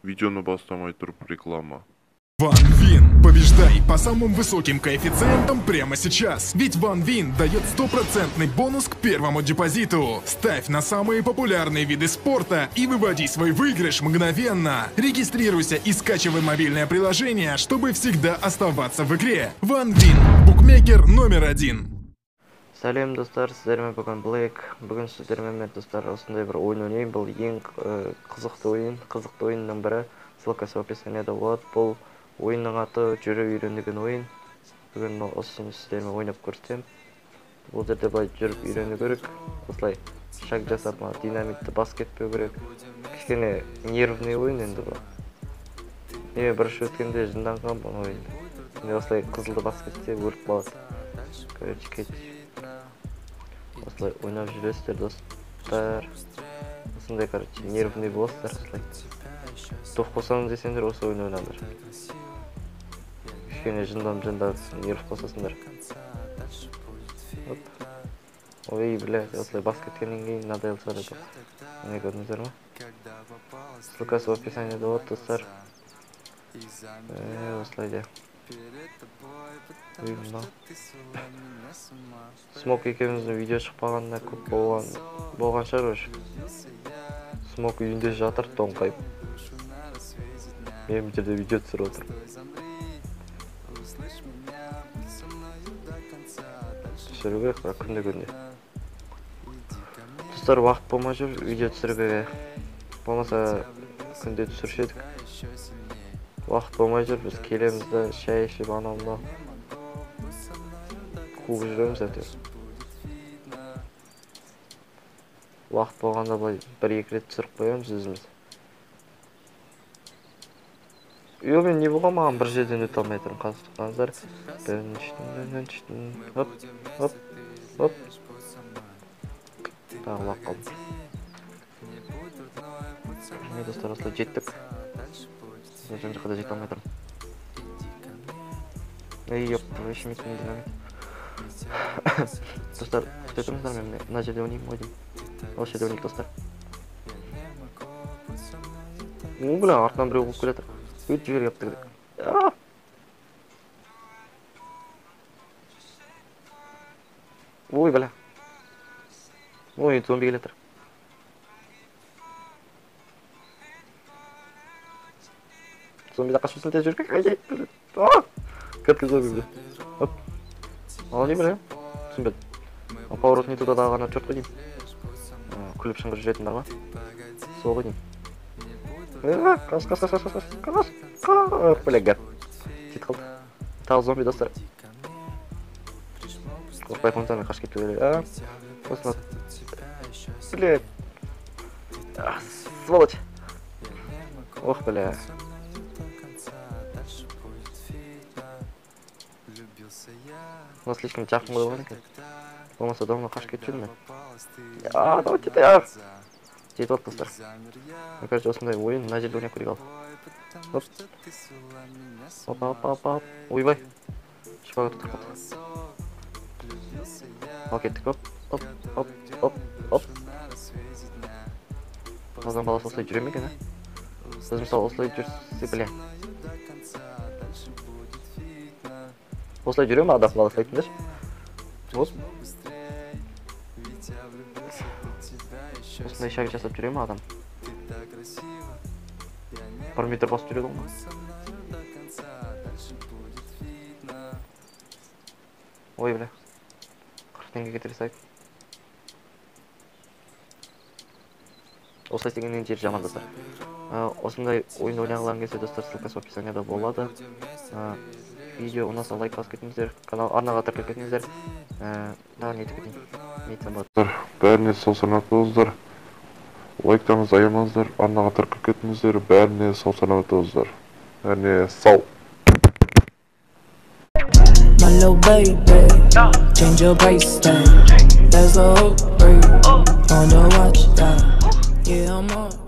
Видеоны бастамай тұрып реклама. OneWin. Побеждай по самым высоким коэффициентам прямо сейчас. Ведь OneWin дает 100% бонус к первому депозиту. Ставь на самые популярные виды спорта и выводи свой выигрыш мгновенно. Регистрируйся и скачивай мобильное приложение, чтобы всегда оставаться в игре. OneWin. Букмекер номер 1. Сәлем достар, сіздермен бүгін Блэк. Бүгін сіздермен достар осындай бір ойын ойнайын. Бұл ең қызықты ойынның бірі. Ссылкасы описаниеда болады. Бұл ойынның аты жүріп үйренген ойын. Бүгін осыны сіздермен ойнап көрсетемін. Бұл жерде былай жүріп үйрену керек. Осылай шаг жасап, динамикті бас кетпеу керек. Кішкене нервный ойын енді бұл. Мен бірінші өткенде жынданған бұл ойын. Осылай қызылды бас кетсе өліп қалады. Короче, кетші. Осылай ойнап жүресіздер достар. Осындай, короче, нервный боласыздар. Осылай тоқ қосамын десеңдер, осы ойын ойнаңдар. Кішкене жындап нерв қосасыңдар. Ой, блядь, осылай бас кеткеннен кейін надоел шығады. Міне көрдіңіздер ма? Ссылкасы в описаниеда болады достар. Осылай де. Смок екеуміздің видео шықпағанда көп болған шығар. Смок үйінде жатыр, тоңқайып. Мен жерде видео түсіріп отыр. Түсіру керек, бірақ күнде. Достар, уақыт болмай жүр, видео түсіруге. Болмаса күнде түсірші едік. Уақыт болмай жүр, біз келемізді, шай ішіп, анамда қуып жүреміз әйтеуір. Уақыт болғанда бір-екі рет түсіріп қоямыз өзіміз. Мен не болған, маған бір жерден өте алмай тұрмын. Қазір Хоп. Тағы лақ қалдым. Міне достар, осылай жеттік. Жан жаққа да жете алмай тұрмын. Ешім етімін динамит. Достар, күте тұрыңыздар, мен мына жерде ойнайым ғой деймін. Осы жерде ойнайық достар. Бля, артынан біреу болып келеді. Өт жібер кепті керек. Ой, бля. Ой, зомби келетір. Зомби қашып сілте жүрген қайдет. Кәткі зомби бля. Ал не бля? Түсінбеді. Поворот не туда дағана чөрт қой деймін. Күліп шыңғыр жүретін бар ма? Сол ғой деймін. Қаш. Бля, гәп. Сет қалды. Тағы зомби достар. Қорқпай қонсам мен қаш кетті келе. Осына. Бля. Сволочь. Ох, бля. У нас слишком жақын болған екен. Болмаса дома қаш кетіп жүрмін. Давай тетер. Жетіп алды достар. Короче, осындай ойын мына жерде ойнап көрейік ал. Оп. Ойбай. Шипаға тұтыр қалды. Ал кеттік, оп. Азан баласы осылай жүре ме екен, Біз мысалы осылай жүрсе, бля. Осылай жүре ме адам баласы айтыңдашы? Оп. Осындай шаг жасап жүре ме адам? 1 метр басып жүреді ғой ма? Ой, бля. 40 теңге кетіре сайып. Осылай істегеннен жер жаман достар. Осындай ойын ойнағыларың келсе достар, ссылкасы описаниеда болады. Видео ұнаса лайк басып кетіңіздер, арнаға тіркеліп кетіңіздер. Тағы не етіп кетейін. Бәріне сау саламат болыңыздар. Лайктарыңызды аямаңыздар, арнаға тіркеліп кетіңіздер. Бәріне сау саламат болыңыздар. Бәріне сау. My little baby, change your price tag. That's the whole break on the watch, yeah, I'm on.